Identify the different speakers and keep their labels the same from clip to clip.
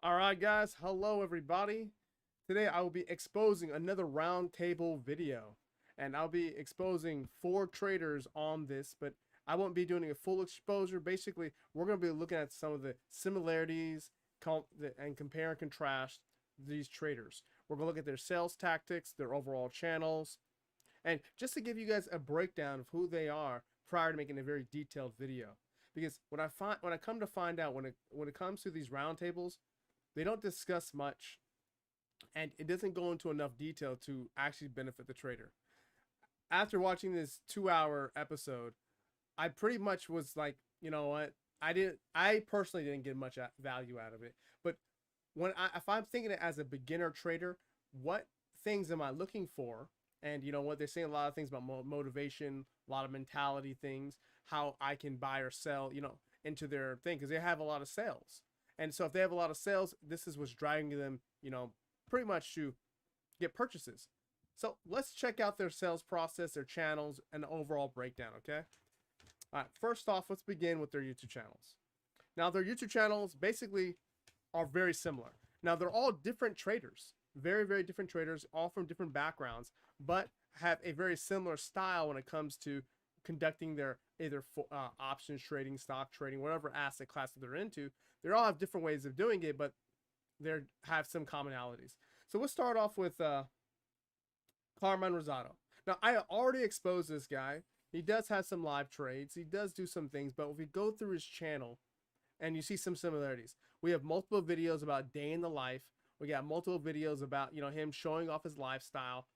Speaker 1: All right, guys. Hello, everybody. Today I will be exposing another roundtable video, and I'll be exposing 4 traders on this, but I won't be doing a full exposure. Basically, we're going to be looking at some of the similarities and compare and contrast these traders. We're going to look at their sales tactics, their overall channels, and just to give you guys a breakdown of who they are prior to making a very detailed video. Because when I come to find out when it comes to these roundtables, they don't discuss much and it doesn't go into enough detail to actually benefit the trader. After watching this 2 hour episode, I pretty much was like, you know what? I personally didn't get much value out of it. But if I'm thinking it as a beginner trader, what things am I looking for? And you know what? They're saying a lot of things about motivation, a lot of mentality things, how I can buy or sell, into their thing because they have a lot of sales. And so if they have a lot of sales, this is what's driving them, pretty much to get purchases. So let's check out their sales process, their channels, and the overall breakdown, okay? All right, first off, let's begin with their YouTube channels. Now, their YouTube channels basically are very similar. Now, they're all different traders, very, very different traders, all from different backgrounds, but have a very similar style when it comes to conducting their either options trading, stock trading, whatever asset class that they're into. They all have different ways of doing it, but they have some commonalities. So we'll start off with Carmine Rosato. Now, I already exposed this guy. He does have some live trades. He does do some things, but if we go through his channel and you see some similarities, we have multiple videos about day in the life. We got multiple videos about, him showing off his lifestyle.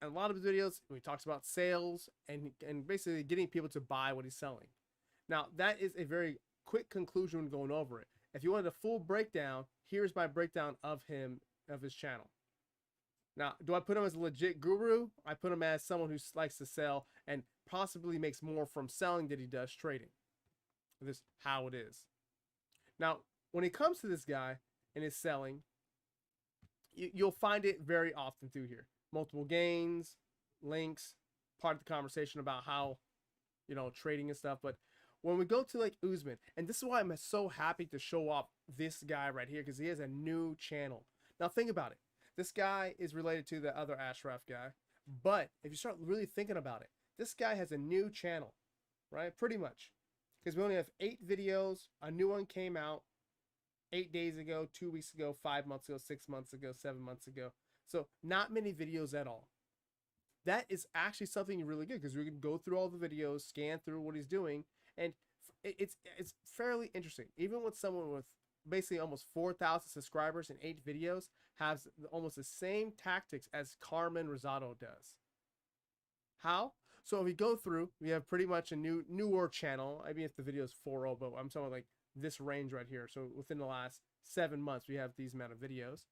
Speaker 1: And a lot of his videos, he talks about sales and basically getting people to buy what he's selling. Now, that is a very quick conclusion when going over it. If you wanted a full breakdown, here's my breakdown of his channel. Now, do I put him as a legit guru? I put him as someone who likes to sell and possibly makes more from selling than he does trading. This is how it is. Now, when it comes to this guy and his selling, you'll find it very often through here. Multiple gains, links, part of the conversation about how, trading and stuff. But when we go to like Usman, and this is why I'm so happy to show off this guy right here because he has a new channel. Now think about it. This guy is related to the other Ashraf guy, but if you start really thinking about it, this guy has a new channel, right? Pretty much, because we only have 8 videos. A new one came out 8 days ago, 2 weeks ago, 5 months ago, 6 months ago, 7 months ago. So not many videos at all. That is actually something really good because we can go through all the videos, scan through what he's doing, and it's fairly interesting. Even with someone with basically almost 4,000 subscribers and 8 videos has almost the same tactics as Carmine Rosato does. How? So if we go through, we have pretty much a newer channel. I mean, if the video is 4.0, but I'm talking like this range right here. So within the last 7 months, we have these amount of videos,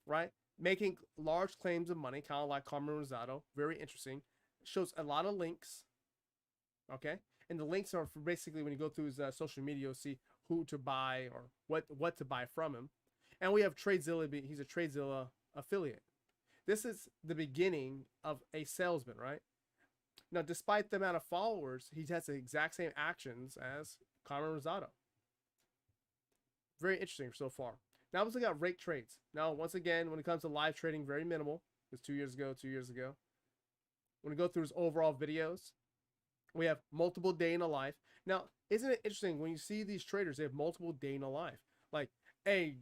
Speaker 1: right? Making large claims of money, kind of like Carmine Rosato. Very interesting. Shows a lot of links, okay? And the links are for basically when you go through his social media, you'll see who to buy or what to buy from him. And we have Tradezilla. He's a Tradezilla affiliate. This is the beginning of a salesman, right? Now, despite the amount of followers, he has the exact same actions as Carmine Rosato. Very interesting so far. Now let's look at Rake Trades. Now, once again, when it comes to live trading, very minimal. It was 2 years ago, 2 years ago. When we go through his overall videos, we have multiple day in a life. Now, isn't it interesting when you see these traders, they have multiple day in a life. Like, hey,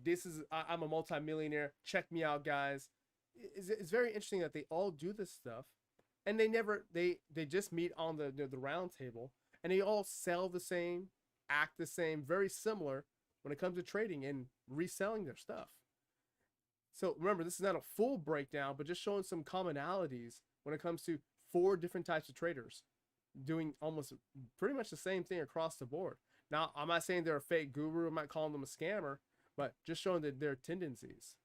Speaker 1: I'm a multimillionaire. Check me out, guys. It's very interesting that they all do this stuff. And they just meet on the round table. And they all sell the same, act the same, very similar when it comes to trading and reselling their stuff. So remember, this is not a full breakdown, but just showing some commonalities when it comes to 4 different types of traders doing almost pretty much the same thing across the board. Now, I'm not saying they're a fake guru. I'm not calling them a scammer, but just showing that their tendencies.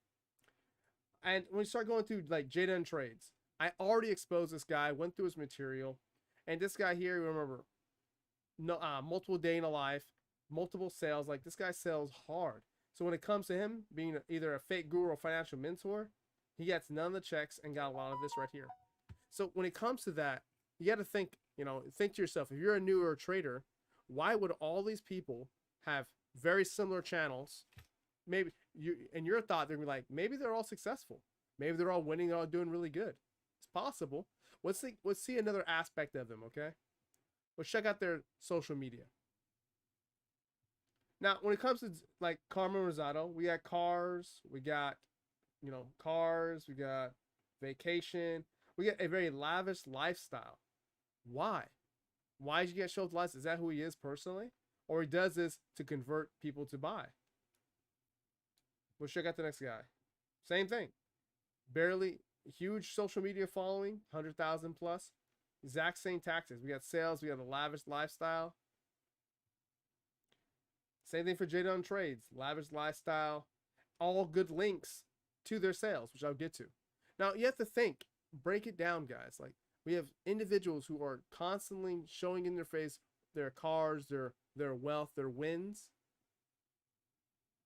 Speaker 1: And when you start going through like J Dunn trades, I already exposed this guy, went through his material, and this guy here, remember, no, multiple day in a life, multiple sales. Like this guy sells hard. So when it comes to him being either a fake guru or financial mentor, he gets none of the checks and got a lot of this right here. So when it comes to that, you got to think, think to yourself, if you're a newer trader, why would all these people have very similar channels? Maybe in your thought, they're gonna be like, maybe they're all successful. Maybe they're all winning, they're all doing really good. It's possible. Let's see another aspect of them, okay? Let's check out their social media. Now, when it comes to like Carmine Rosato, we got cars, we got, cars, we got vacation, we get a very lavish lifestyle. Why? Why did you get show off the lifestyle? Is that who he is personally? Or he does this to convert people to buy? Let's check out the next guy. Same thing. Barely huge social media following, 100,000 plus. Exact same tactics. We got sales, we got a lavish lifestyle. Same thing for J Dunn Trades, lavish lifestyle, all good links to their sales, which I'll get to. Now, you have to think, break it down, guys. Like, we have individuals who are constantly showing in their face their cars, their wealth, their wins.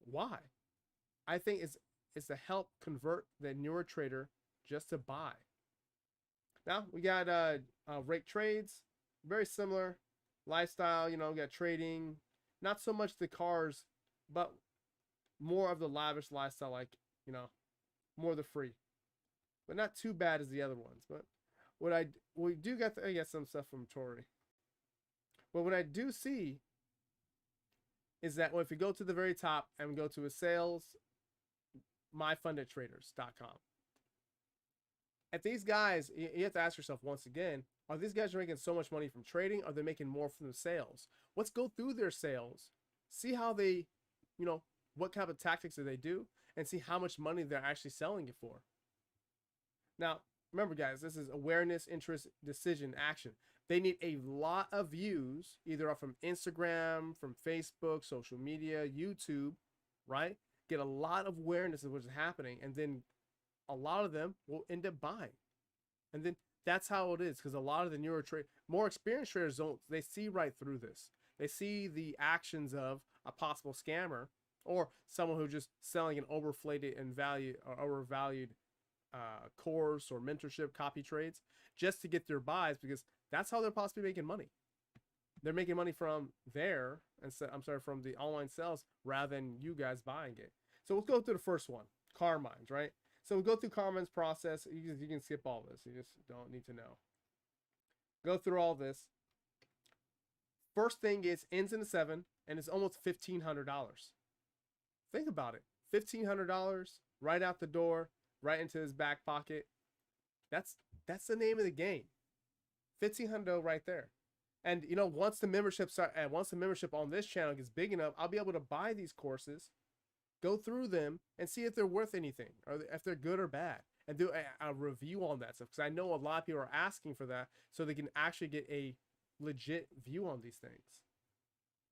Speaker 1: Why? I think it's to help convert the newer trader just to buy. Now, we got Rake Trades, very similar lifestyle, we got trading, not so much the cars, but more of the lavish lifestyle, like, more of the free. But not too bad as the other ones. But we do get I get some stuff from Tory. But what I do see is that if we go to the very top and we go to a sales, myfundedtraders.com. At these guys, you have to ask yourself once again, are these guys making so much money from trading? Are they making more from the sales? Let's go through their sales, see how they, what kind of tactics do they do, and see how much money they're actually selling it for. Now, remember, guys, this is awareness, interest, decision, action. They need a lot of views, either from Instagram, from Facebook, social media, YouTube, right? Get a lot of awareness of what's happening, and then a lot of them will end up buying. And then that's how it is, because a lot of the newer more experienced traders they see right through this. They see the actions of a possible scammer or someone who's just selling an overflated and overvalued course or mentorship copy trades just to get their buys, because that's how they're possibly making money. They're making money from from the online sales rather than you guys buying it. So let's go through the first one, Carmine's, right? So we'll go through Carmine's process. You can skip all this. You just don't need to know. Go through all this. First thing is ends in a 7, and it's almost $1,500. Think about it. $1,500 right out the door, right into his back pocket. That's the name of the game. $1,500 right there. And once the membership on this channel gets big enough, I'll be able to buy these courses, go through them, and see if they're worth anything or if they're good or bad, and do a review on that stuff, because I know a lot of people are asking for that so they can actually get a legit view on these things.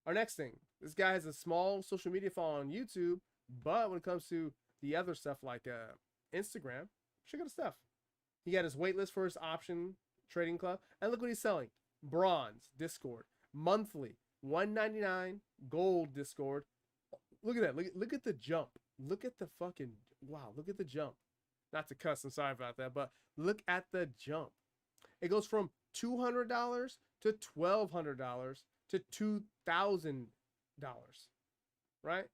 Speaker 1: Our next thing, this guy has a small social media following on YouTube, but when it comes to the other stuff like Instagram, check out his stuff. He got his waitlist for his option trading club, and look what he's selling. Bronze Discord, monthly, $199, gold Discord. Look at that. Look at the jump. Look at the fucking, wow, look at the jump. Not to cuss, I'm sorry about that, but look at the jump. It goes from $200 to $1,200 to $2,000, right?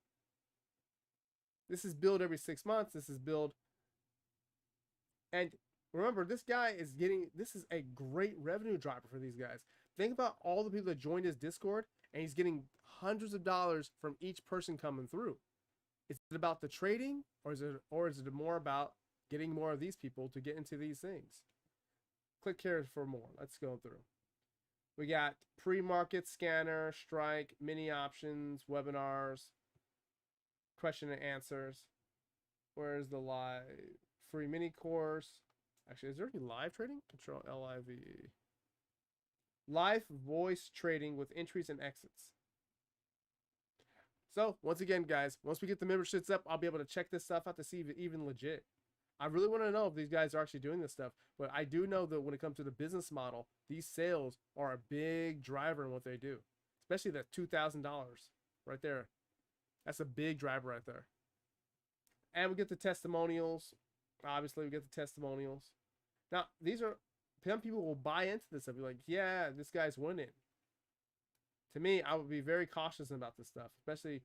Speaker 1: This is billed every 6 months. This is billed. And remember, this is a great revenue driver for these guys. Think about all the people that joined his Discord, and he's getting hundreds of dollars from each person coming through. Is it about the trading, or is it more about getting more of these people to get into these things? Click here for more. Let's go through. We got pre-market scanner, strike, mini options, webinars, question and answers. Where's the live free mini course? Actually, is there any live trading? Control LIVE. Live voice trading with entries and exits. So once again, guys, once we get the memberships up, I'll be able to check this stuff out to see if it's even legit. I really want to know if these guys are actually doing this stuff, but I do know that when it comes to the business model, these sales are a big driver in what they do, especially that $2,000 right there. That's a big driver right there. And we get the testimonials. Obviously, we get the testimonials. Now, some people will buy into this stuff. Be like, yeah, this guy's winning. To me, I would be very cautious about this stuff, especially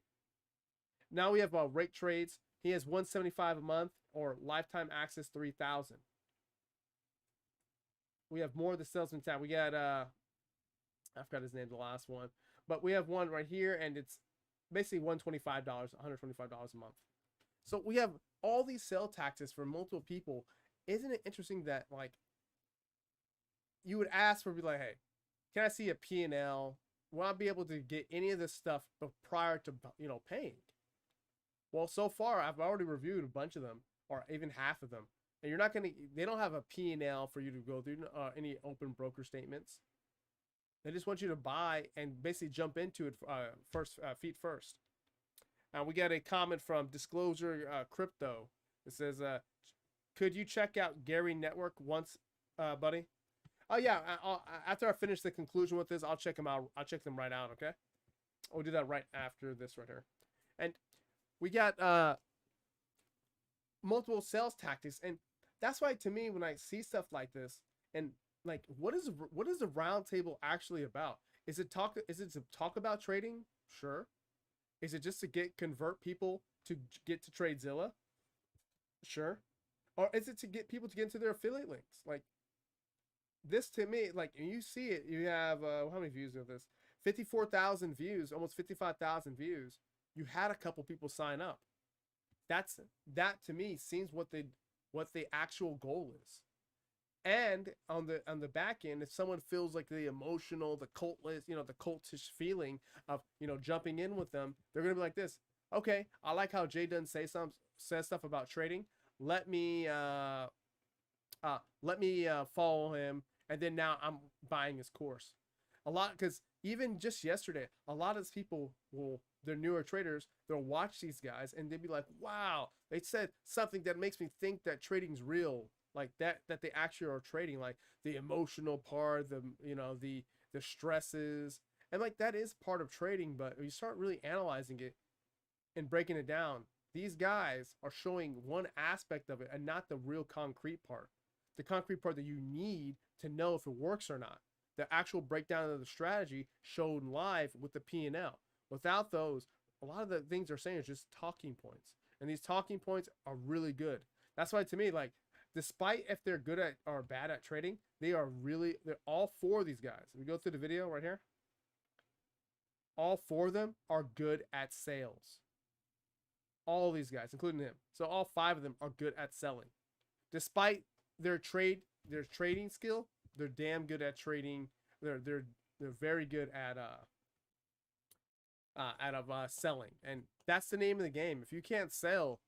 Speaker 1: now we have Rake Trades. He has 175 a month or lifetime access 3,000. We have more of the salesman tab. We got I forgot his name, the last one, but we have one right here, and it's basically $125, $125 a month. So we have all these sale tactics for multiple people. Isn't it interesting that like you would ask for, be like, hey, can I see a P&L? Will I be able to get any of this stuff prior to paying? Well, so far I've already reviewed a bunch of them, or even half of them, and you're not gonna. They don't have a P&L for you to go through any open broker statements. They just want you to buy and basically jump into it feet first. We got a comment from Disclosure Crypto. It says, "Could you check out Gary Network once, buddy?" Oh yeah. After I finish the conclusion with this, I'll check them out. I'll check them right out. Okay. We'll do that right after this right here. And we got multiple sales tactics, and that's why to me when I see stuff like this, and like what is the round table actually about? Is it to talk about trading? Sure. Is it just to convert people to get to TradeZilla? Sure. Or is it to get people to get into their affiliate links? Like this to me, like you see it, you have how many views of this? 54,000 views, almost 55,000 views. You had a couple people sign up. That to me seems what the actual goal is. And on the back end, if someone feels like the emotional, the cultish feeling of jumping in with them, they're gonna be like this. Okay, I like how J Dunn says stuff about trading. Let me follow him, and then now I'm buying his course. Because even just yesterday, a lot of people they're newer traders, they'll watch these guys and they'll be like, wow, they said something that makes me think that trading's real. Like that they actually are trading, like the emotional part, the stresses, and like that is part of trading. But when you start really analyzing it and breaking it down, these guys are showing one aspect of it and not the real concrete part, the concrete part that you need to know if it works or not. The actual breakdown of the strategy shown live with the P&L. Without those, a lot of the things they're saying is just talking points, and these talking points are really good. That's why to me, like, despite if they're good at or bad at trading, they're all four of these guys. We go through the video right here. All four of them are good at sales. All of these guys, including him. So all five of them are good at selling. Despite their trading skill, they're damn good at trading. They're very good at selling, and that's the name of the game. If you can't sell,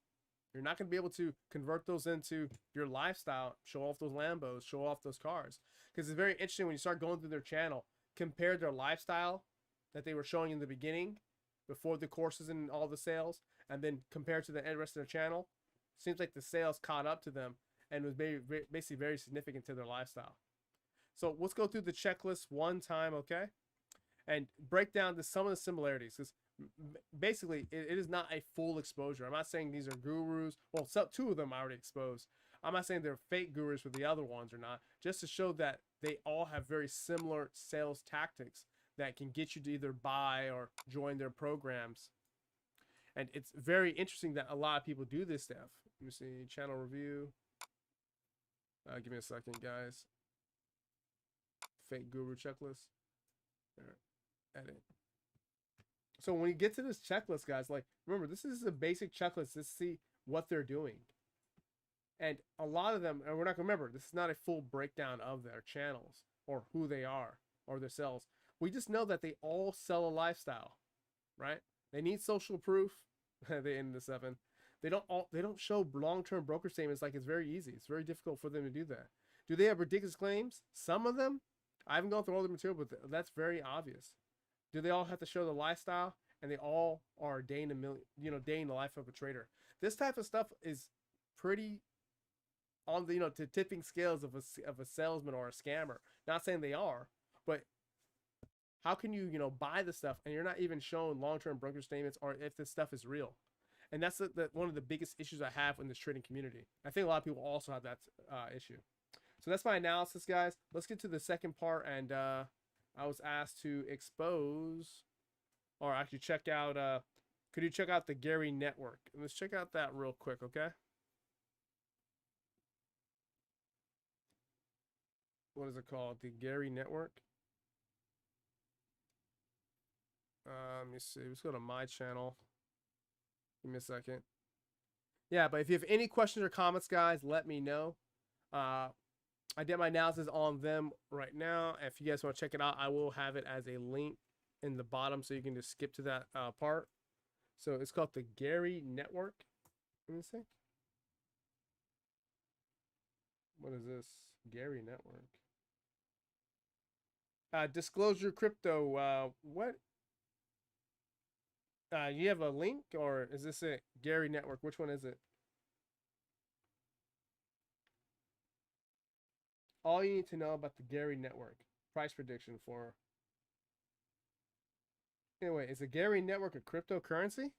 Speaker 1: you're not going to be able to convert those into your lifestyle, show off those Lambos, show off those cars. Because it's very interesting when you start going through their channel, compare their lifestyle that they were showing in the beginning, before the courses and all the sales, and then compared to the rest of their channel. Seems like the sales caught up to them and was basically very significant to their lifestyle. So let's go through the checklist one time, okay? And break down some of the similarities, because basically it is not a full exposure. I'm not saying these are gurus. Well, two of them I already exposed. I'm not saying they're fake gurus for the other ones or not, just to show that they all have very similar sales tactics that can get you to either buy or join their programs. And it's very interesting that a lot of people do this stuff. Let me see, channel review. Give me a second, guys. Fake guru checklist. There. Edit. So when you get to this checklist, guys, like, remember, this is a basic checklist to see what they're doing. And a lot of them, and we're not going to remember, this is not a full breakdown of their channels or who they are or their sales. We just know that they all sell a lifestyle, right? They need social proof. They end the 7. They don't show long-term broker statements. Like, it's very easy. It's very difficult for them to do that. Do they have ridiculous claims? Some of them. I haven't gone through all the material, but that's very obvious. Do they all have to show the lifestyle? And they all are day in the life of a trader. This type of stuff is pretty on the to tipping scales of a salesman or a scammer. Not saying they are, but how can you buy the stuff and you're not even showing long-term broker statements or if this stuff is real? And that's one of the biggest issues I have in this trading community. I think a lot of people also have that issue. So that's my analysis, guys. Let's get to the second part. And I was asked to expose, or actually check out could you check out the Gary Network? Let's check out that real quick, okay? What is it called? The Gary Network. Let me see. Let's go to my channel. Give me a second. Yeah, but if you have any questions or comments, guys, let me know. I did my analysis on them right now. If you guys want to check it out, I will have it as a link in the bottom, so you can just skip to that part. So it's called the Gary Network. Let me see. What is this? Gary Network. Disclosure Crypto. What? You have a link, or is this it? Gary Network. Which one is it? All you need to know about the Gary Network. Price prediction for. Anyway, is the Gary Network a cryptocurrency?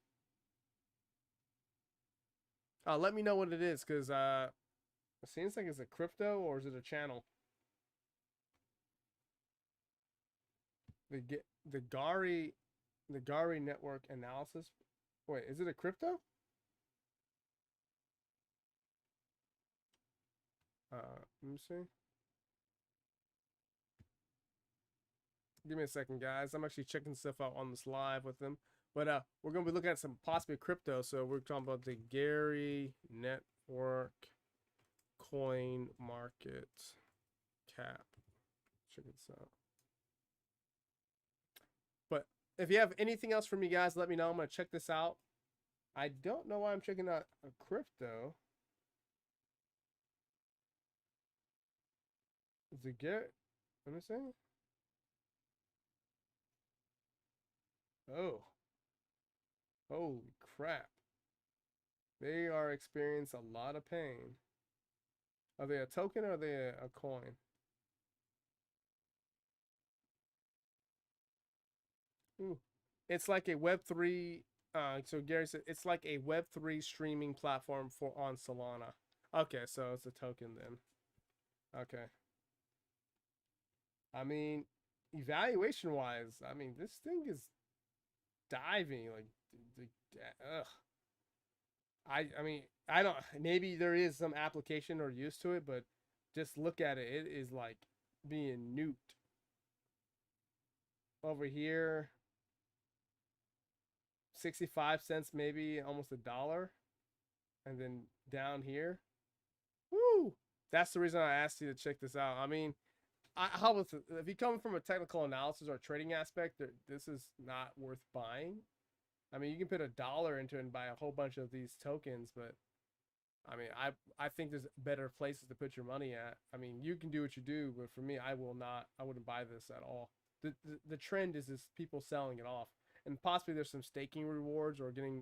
Speaker 1: Let me know what it is, because it seems like it's a crypto, or is it a channel? The Gary Network analysis. Wait, is it a crypto? Let me see. Give me a second, guys. I'm actually checking stuff out on this live with them. But we're going to be looking at some possibly crypto. So we're talking about the Gary Network coin market cap. Check this out. But if you have anything else for me, guys, let me know. I'm going to check this out. I don't know why I'm checking out a crypto. Is it Gary? Let me see. Oh. Holy crap. They are experiencing a lot of pain. Are they a token, or are they a coin? Ooh. It's like a Web3. So Gary said it's like a Web3 streaming platform for on Solana. Okay, so it's a token then. Okay. I mean, evaluation wise, I mean, this thing is diving like, ugh. I mean, I don't. Maybe there is some application or use to it, but just look at it. It is like being nuked. Over here, 65 cents, maybe almost $1, and then down here, woo. That's the reason I asked you to check this out. I mean, how about if you come from a technical analysis or trading aspect, this is not worth buying. I mean, you can put $1 into it and buy a whole bunch of these tokens, but I mean, I think there's better places to put your money at. I mean, you can do what you do, but for me, I wouldn't buy this at all. The trend is people selling it off, and possibly there's some staking rewards or getting,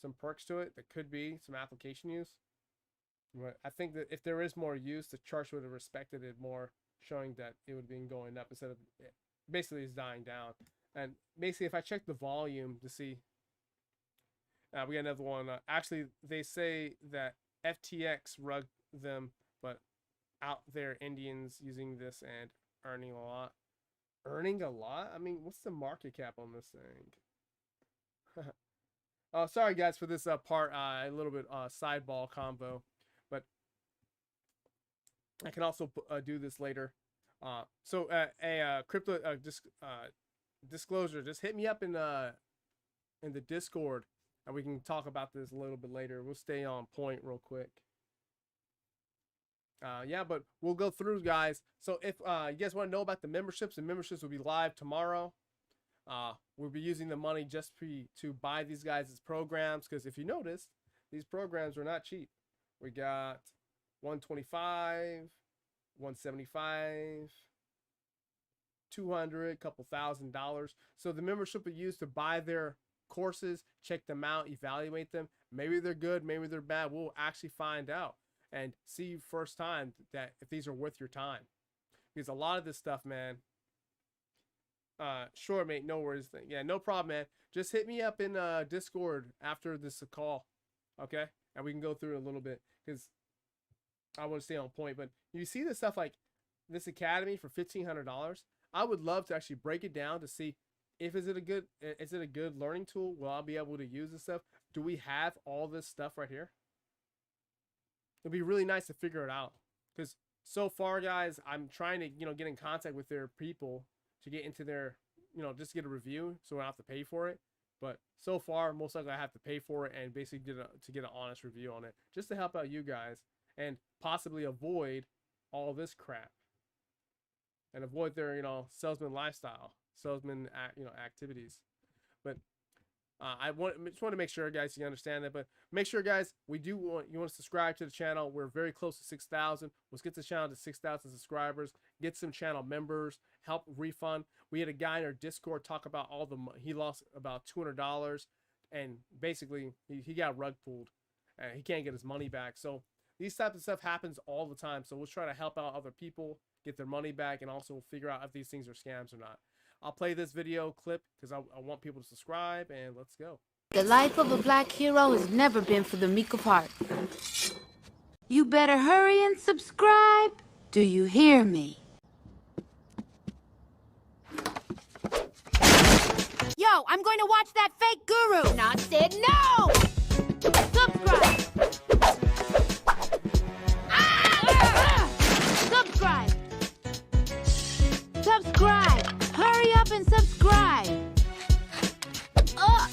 Speaker 1: some perks to it. That could be some application use. But I think that if there is more use, the charts would have respected it more, showing that it would have been going up instead of basically it's dying down. And basically, if I check the volume to see, we got another one. Actually, they say that FTX rugged them, but out there, Indians using this and earning a lot. Earning a lot? I mean, what's the market cap on this thing? Oh, sorry guys for this part. A little bit sideball combo, but I can also do this later. So a crypto disclosure. Just hit me up in the Discord, and we can talk about this a little bit later. We'll stay on point real quick. Yeah, but we'll go through, guys. So if you guys want to know about the memberships will be live tomorrow. We'll be using the money just to buy these guys' programs, because if you noticed, these programs are not cheap. We got 125, 175, 200, couple $1,000. So the membership we use to buy their courses, check them out, evaluate them. Maybe they're good, maybe they're bad. We'll actually find out and see first time that if these are worth your time. Because a lot of this stuff, man. Sure, mate. No worries. Yeah, no problem, man. Just hit me up in Discord after this call, okay? And we can go through it a little bit, because I want to stay on point. But you see this stuff like this academy for $1,500. I would love to actually break it down to see is it a good learning tool? Will I be able to use this stuff? Do we have all this stuff right here? It'd be really nice to figure it out, because so far, guys, I'm trying to get in contact with their people to get into their just get a review, so I don't have to pay for it. But so far, most likely I have to pay for it and basically get an honest review on it, just to help out you guys and possibly avoid all this crap and avoid their salesman lifestyle, salesman activities. But just want to make sure, guys, you understand that. But make sure, guys, you want to subscribe to the channel. We're very close to 6,000. Let's get the channel to 6,000 subscribers. Get some channel members. Help refund. We had a guy in our Discord talk about he lost about $200, and basically he got rug pulled, and he can't get his money back. So these types of stuff happens all the time. So we'll try to help out other people get their money back, and also figure out if these things are scams or not. I'll play this video clip because I want people to subscribe, and let's go.
Speaker 2: The life of a black hero has never been for the meek of heart. You better hurry and subscribe. Do you hear me? Yo, I'm going to watch that fake guru. Not said no! Subscribe! Subscribe! Subscribe! Hurry up and subscribe! Oh,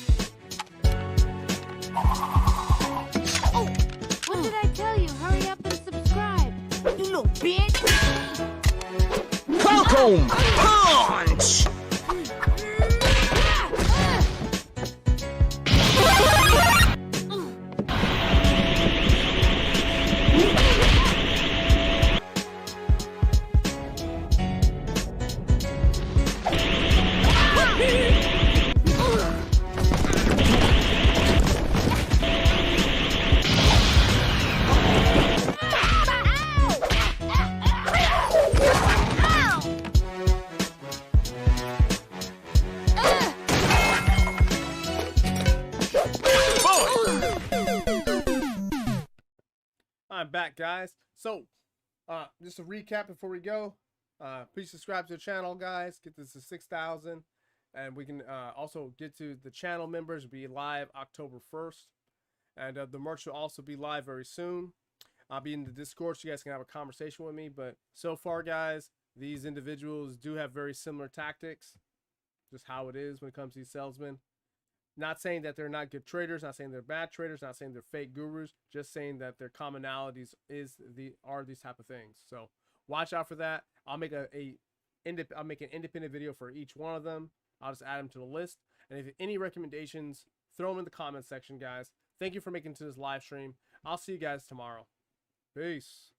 Speaker 2: what did I tell you? Hurry up and subscribe! You little bitch!
Speaker 3: Welcome! Punch!
Speaker 1: I'm back, guys. So just a recap before we go. Please subscribe to the channel, guys. Get this to 6,000, and we can also get to the channel members. Be live October 1st, and the merch will also be live very soon. I'll be in the Discord so you guys can have a conversation with me. But so far, guys, these individuals do have very similar tactics, just how it is when it comes to these salesmen. Not saying that they're not good traders, not saying they're bad traders, not saying they're fake gurus, just saying that their commonalities are these type of things. So watch out for that. I'll make an independent video for each one of them. I'll just add them to the list. And if you have any recommendations, throw them in the comment section, guys. Thank you for making it to this live stream. I'll see you guys tomorrow. Peace.